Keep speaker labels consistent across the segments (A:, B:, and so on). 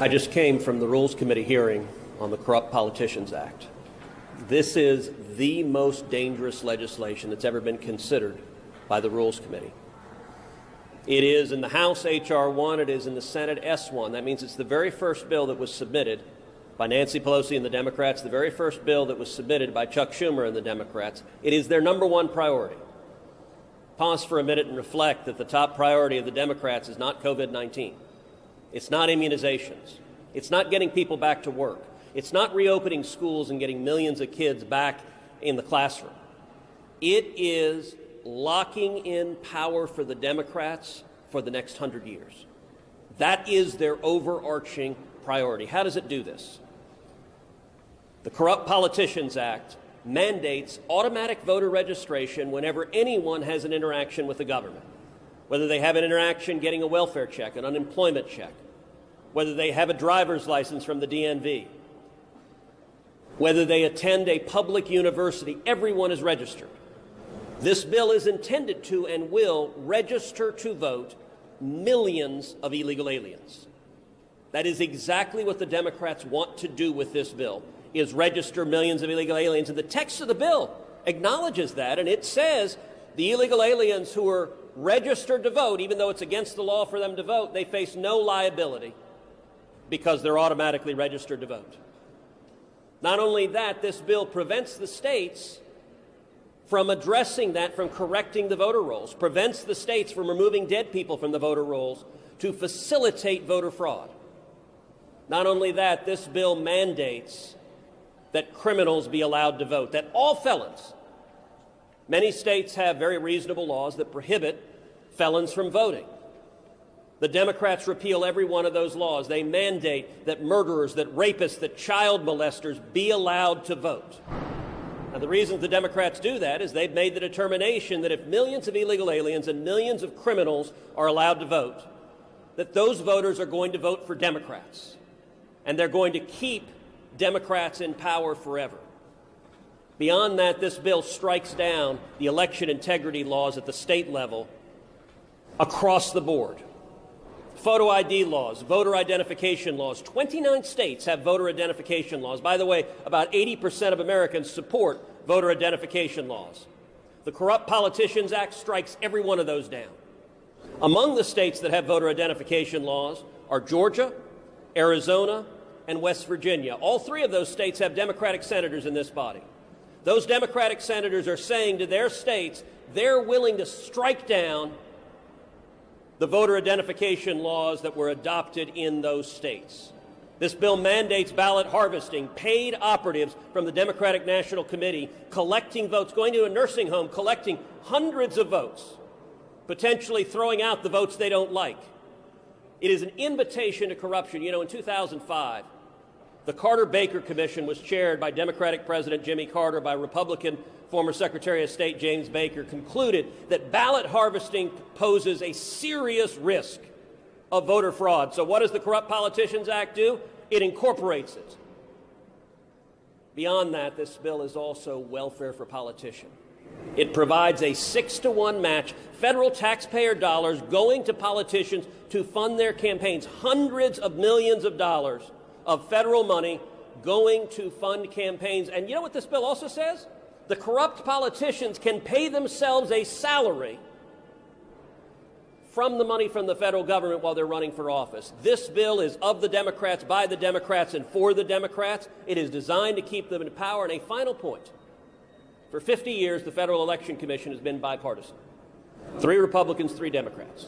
A: I just came from the Rules Committee hearing on the Corrupt Politicians Act. This is the most dangerous legislation that's ever been considered by the Rules Committee. It is in the House H.R. 1, it is in the Senate S.1. That means it's the very first bill that was submitted by Nancy Pelosi and the Democrats, the very first bill that was submitted by Chuck Schumer and the Democrats. It is their number one priority. Pause for a minute and reflect that the top priority of the Democrats is not COVID-19. It's not immunizations. It's not getting people back to work. It's not reopening schools and getting millions of kids back in the classroom. It is locking in power for the Democrats for the next 100 years. That is their overarching priority. How does it do this? The Corrupt Politicians Act mandates automatic voter registration whenever anyone has an interaction with the government, whether they have an interaction getting a welfare check, an unemployment check, whether they have a driver's license from the DMV, whether they attend a public university, everyone is registered. This bill is intended to and will register to vote millions of illegal aliens. That is exactly what the Democrats want to do with this bill, is register millions of illegal aliens. And the text of the bill acknowledges that, and it says the illegal aliens who are registered to vote, even though it's against the law for them to vote, they face no liability because they're automatically registered to vote. Not only that, this bill prevents the states from addressing that, from correcting the voter rolls, prevents the states from removing dead people from the voter rolls to facilitate voter fraud. Not only that, this bill mandates that criminals be allowed to vote, that all felons. Many states have very reasonable laws that prohibit felons from voting. The Democrats repeal every one of those laws. They mandate that murderers, that rapists, that child molesters be allowed to vote. Now, the reason the Democrats do that is they've made the determination that if millions of illegal aliens and millions of criminals are allowed to vote, that those voters are going to vote for Democrats, and they're going to keep Democrats in power forever. Beyond that, this bill strikes down the election integrity laws at the state level across the board. Photo ID laws, voter identification laws. 29 states have voter identification laws. By the way, about 80% of Americans support voter identification laws. The Corrupt Politicians Act strikes every one of those down. Among the states that have voter identification laws are Georgia, Arizona, and West Virginia. All three of those states have Democratic senators in this body. Those Democratic senators are saying to their states they're willing to strike down the voter identification laws that were adopted in those states. This bill mandates ballot harvesting, paid operatives from the Democratic National Committee collecting votes, going to a nursing home, collecting hundreds of votes, potentially throwing out the votes they don't like. It is an invitation to corruption. You know, in 2005, the Carter-Baker Commission was chaired by Democratic President Jimmy Carter, by Republican former Secretary of State James Baker, concluded that ballot harvesting poses a serious risk of voter fraud. So what does the Corrupt Politicians Act do? It incorporates it. Beyond that, this bill is also welfare for politicians. It provides a 6-to-1 match, federal taxpayer dollars going to politicians to fund their campaigns, hundreds of millions of dollars of federal money going to fund campaigns. And you know what this bill also says? The corrupt politicians can pay themselves a salary from the money from the federal government while they're running for office. This bill is of the Democrats, by the Democrats, and for the Democrats. It is designed to keep them in power. And a final point. For 50 years, the Federal Election Commission has been bipartisan. 3 Republicans, 3 Democrats.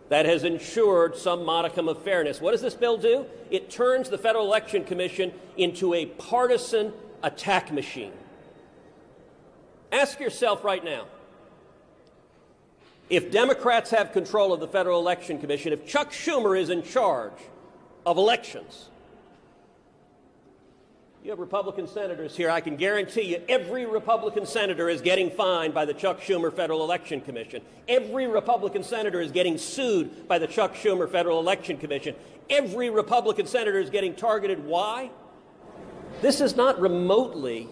A: That has ensured some modicum of fairness. What does this bill do? It turns the Federal Election Commission into a partisan attack machine. Ask yourself right now, if Democrats have control of the Federal Election Commission, if Chuck Schumer is in charge of elections, you have Republican senators here. I can guarantee you every Republican senator is getting fined by the Chuck Schumer Federal Election Commission. Every Republican senator is getting sued by the Chuck Schumer Federal Election Commission. Every Republican senator is getting targeted. Why? This is not remotely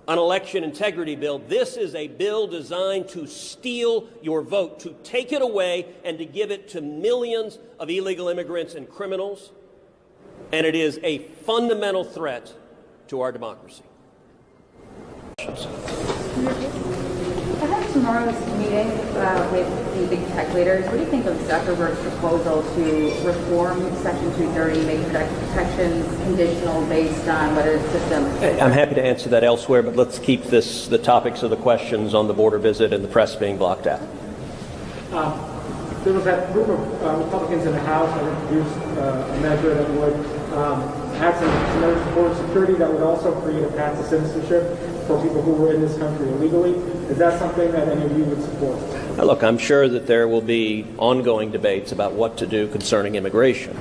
A: an election integrity bill. This is a bill designed to steal your vote, to take it away and to give it to millions of illegal immigrants and criminals and it is a fundamental threat to our democracy.
B: Ahead of tomorrow's meeting with the big tech leaders, what do you think of Zuckerberg's proposal to reform Section 230, make protections conditional based on whether the system...
A: I'm happy to answer that elsewhere, but let's keep the topics of the questions on the border visit and the press being blocked out.
C: There was that group of Republicans in the House that introduced a measure that would add some measures for security that would also create a path to citizenship for people who were in this country illegally. Is that something that any of you would support?
A: Look, I'm sure that there will be ongoing debates about what to do concerning immigration.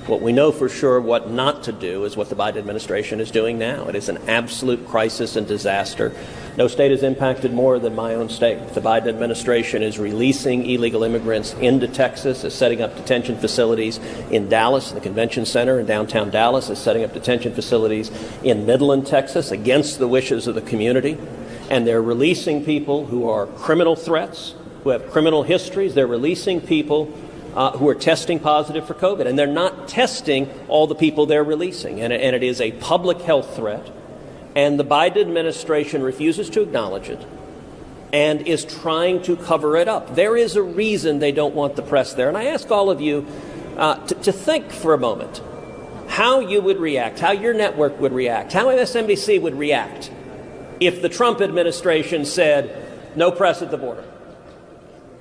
A: What we know for sure what not to do is what the Biden administration is doing now. It is an absolute crisis and disaster. No state is impacted more than my own state. The Biden administration is releasing illegal immigrants into Texas, is setting up detention facilities in Dallas, the convention center in downtown Dallas, is setting up detention facilities in Midland, Texas, against the wishes of the community. And they're releasing people who are criminal threats, who have criminal histories. They're releasing people who are testing positive for COVID, and they're not testing all the people they're releasing. And it is a public health threat, and the Biden administration refuses to acknowledge it and is trying to cover it up. There is a reason they don't want the press there. And I ask all of you to think for a moment how you would react, how your network would react, how MSNBC would react if the Trump administration said no press at the border.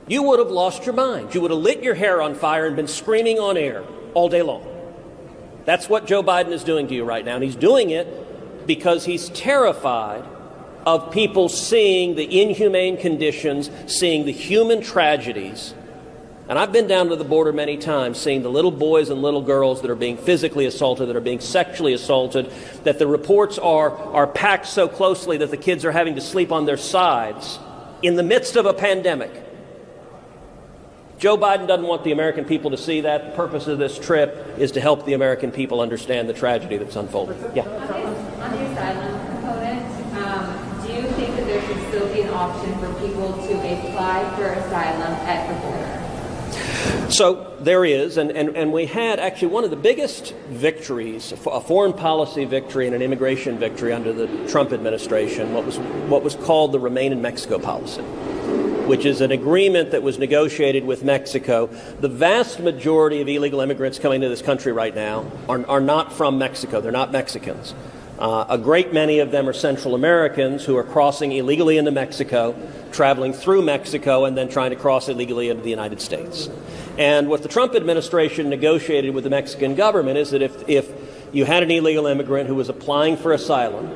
A: You would have lost your mind. You would have lit your hair on fire and been screaming on air all day long. That's what Joe Biden is doing to you right now. And he's doing it because he's terrified of people seeing the inhumane conditions, seeing the human tragedies. And I've been down to the border many times, seeing the little boys and little girls that are being physically assaulted, that are being sexually assaulted, that the reports are packed so closely that the kids are having to sleep on their sides in the midst of a pandemic. Joe Biden doesn't want the American people to see that. The purpose of this trip is to help the American people understand the tragedy that's unfolding. Yeah.
D: On the asylum component, do you think that there should still be an option for people to apply for asylum at the border?
A: So there is, and we had actually one of the biggest victories, a foreign policy victory and an immigration victory under the Trump administration, what was called the Remain in Mexico policy, which is an agreement that was negotiated with Mexico. The vast majority of illegal immigrants coming to this country right now are not from Mexico. They're not Mexicans. A great many of them are Central Americans who are crossing illegally into Mexico, traveling through Mexico, and then trying to cross illegally into the United States. And what the Trump administration negotiated with the Mexican government is that if you had an illegal immigrant who was applying for asylum,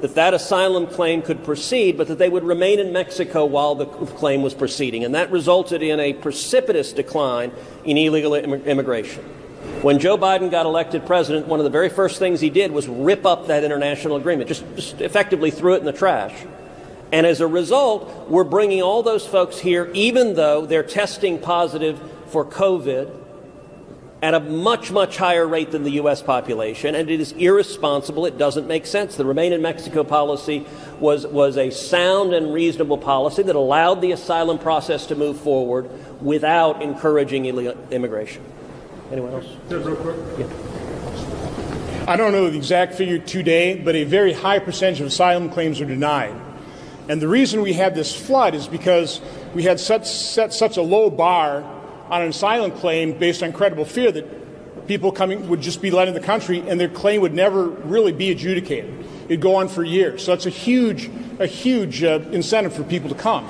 A: that asylum claim could proceed, but that they would remain in Mexico while the claim was proceeding. And that resulted in a precipitous decline in illegal immigration. When Joe Biden got elected president, one of the very first things he did was rip up that international agreement, just effectively threw it in the trash. And as a result, we're bringing all those folks here, even though they're testing positive for COVID, at a much, much higher rate than the U.S. population, and it is irresponsible. It doesn't make sense. The Remain in Mexico policy was a sound and reasonable policy that allowed the asylum process to move forward without encouraging illegal immigration. Anyone else?
C: Just real quick.
A: Yeah.
E: I don't know the exact figure today, but a very high percentage of asylum claims are denied. And the reason we had this flood is because we had set such a low bar on an asylum claim based on credible fear that people coming would just be let in the country and their claim would never really be adjudicated. It'd go on for years. So that's a huge incentive for people to come.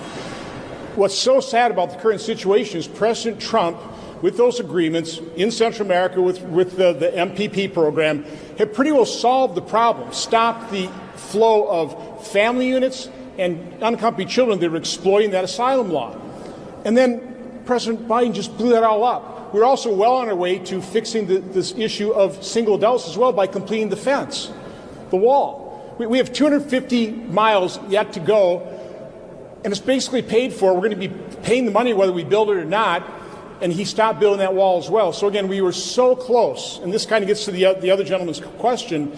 E: What's so sad about the current situation is President Trump, with those agreements in Central America with the MPP program, have pretty well solved the problem, stopped the flow of family units and unaccompanied children that are exploiting that asylum law. And then President Biden just blew that all up. We're also well on our way to fixing this issue of single adults as well by completing the fence, the wall. We have 250 miles yet to go, and it's basically paid for. We're going to be paying the money whether we build it or not, and he stopped building that wall as well. So again, we were so close, and this kind of gets to the other gentleman's question.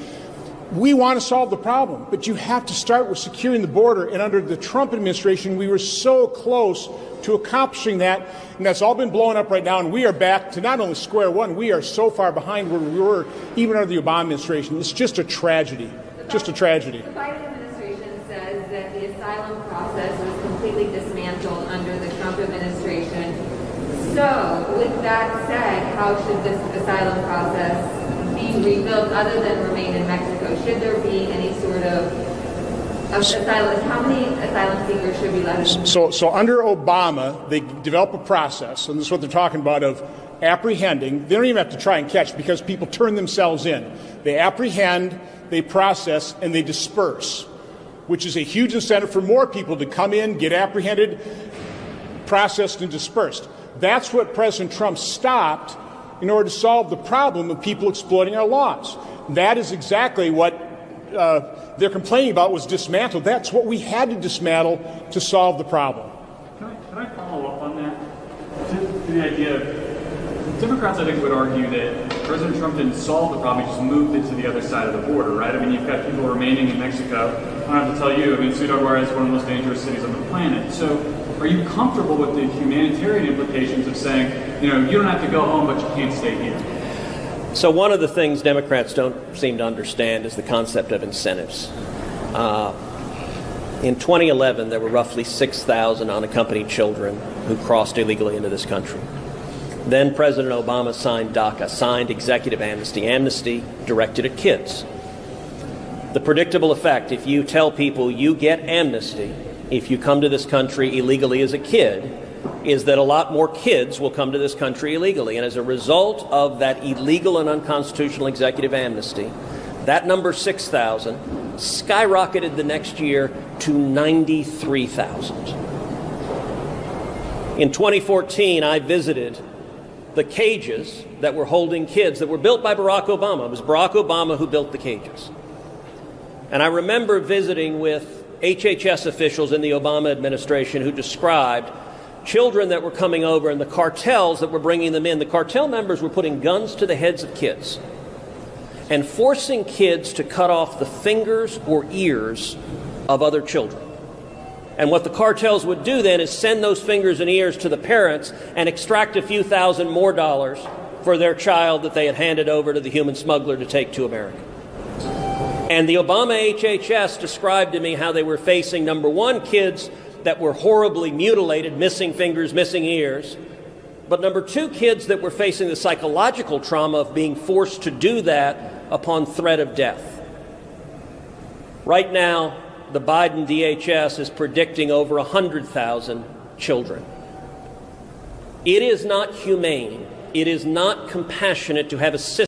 E: We want to solve the problem, but you have to start with securing the border. And under the Trump administration, we were so close to accomplishing that, and that's all been blown up right now. And we are back to not only square one, we are so far behind where we were even under the Obama administration. It's just a tragedy. Just a tragedy.
D: The Biden administration says that the asylum process was completely dismantled under the Trump administration. So, with that said, how should this asylum process be rebuilt other than remain in Mexico? Should there be any sort of asylum? How many asylum seekers should be let in?
E: So under Obama, they develop a process, and this is what they're talking about, of apprehending. They don't even have to try and catch because people turn themselves in. They apprehend, they process, and they disperse, which is a huge incentive for more people to come in, get apprehended, processed, and dispersed. That's what President Trump stopped in order to solve the problem of people exploiting our laws. That is exactly what they're complaining about, was dismantled. That's what we had to dismantle to solve the problem.
F: Can I follow up on that? To the idea of, Democrats, I think, would argue that President Trump didn't solve the problem, he just moved it to the other side of the border, right? I mean, you've got people remaining in Mexico. I don't have to tell you, I mean, Ciudad Juarez is one of the most dangerous cities on the planet. So are you comfortable with the humanitarian implications of saying, you know, you don't have to go home, but you can't stay here?
A: So one of the things Democrats don't seem to understand is the concept of incentives. In 2011, there were roughly 6,000 unaccompanied children who crossed illegally into this country. Then President Obama signed DACA, signed executive amnesty directed at kids. The predictable effect, if you tell people you get amnesty if you come to this country illegally as a kid, is that a lot more kids will come to this country illegally. And as a result of that illegal and unconstitutional executive amnesty, that number 6,000 skyrocketed the next year to 93,000. In 2014, I visited the cages that were holding kids that were built by Barack Obama. It was Barack Obama who built the cages. And I remember visiting with HHS officials in the Obama administration who described children that were coming over and the cartels that were bringing them in. The cartel members were putting guns to the heads of kids and forcing kids to cut off the fingers or ears of other children. And what the cartels would do then is send those fingers and ears to the parents and extract a few thousand more dollars for their child that they had handed over to the human smuggler to take to America. And the Obama HHS described to me how they were facing, number one, kids that were horribly mutilated, missing fingers, missing ears, but number two, kids that were facing the psychological trauma of being forced to do that upon threat of death. Right now, the Biden DHS is predicting over 100,000 children. It is not humane, it is not compassionate to have a system